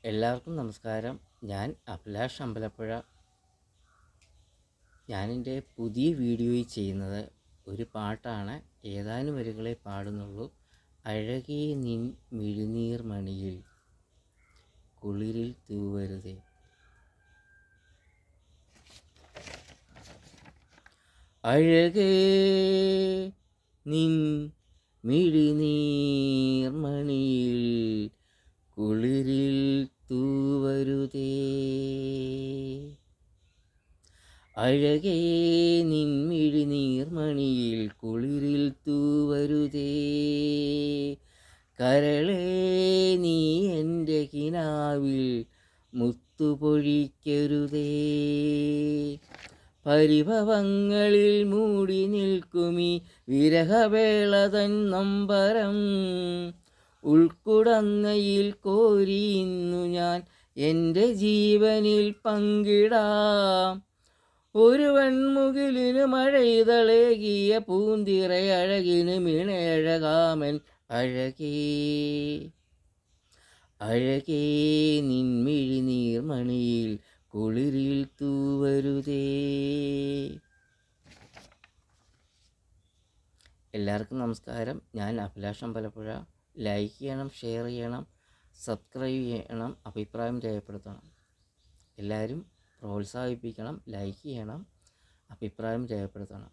എല്ലാവർക്കും നമസ്കാരം. ഞാൻ അഭിലാഷ് അമ്പലപ്പുഴ. ഞാനെൻ്റെ പുതിയ വീഡിയോയിൽ ചെയ്യുന്നത് ഒരു പാട്ടാണ്. ഏതാനും വരികളെ പാടുന്നുള്ളൂ. അഴകേ നിൻ മിഴിനീർ മണിയിൽ കുളിരിൽ തൂവരുതേ. അഴകേ നിൻ മിഴിനീർ മണിയിൽ കുളിരിൽ തൂവരുതേ. അഴകേ നിൻ മിഴിനീർ മണിയിൽ കുളിരിൽ തൂവരുതേ. കരളേ നീ എൻ്റെ കിനാവിൽ മുത്തുപൊഴിക്കരുതേ. പരിഭവങ്ങളിൽ മൂടി നിൽക്കുമീ വിരഹവേളതൻ നൊമ്പരം ഉൾക്കുടന്നയിൽ കോരി ഇന്നു ഞാൻ എൻ്റെ ജീവനിൽ പങ്കിടാം. ഒരു വെൺമുകിലിന് മഴയിതളേകിയ പൂന്തിറയഴകിന് മിണയഴകാമൻ അഴകേ. അഴകേ നിൻ മിഴിനീർ മണിയിൽ കുളിരിൽ തൂവരുതേ. എല്ലാവർക്കും നമസ്കാരം. ഞാൻ അഭിലാഷ് അമ്പലപ്പുഴ. ലൈക്ക് ചെയ്യണം, ഷെയർ ചെയ്യണം, സബ്സ്ക്രൈബ് ചെയ്യണം, അഭിപ്രായം രേഖപ്പെടുത്തണം. എല്ലാവരും പ്രോത്സാഹിപ്പിക്കണം, ലൈക്ക് ചെയ്യണം, അഭിപ്രായം രേഖപ്പെടുത്തണം.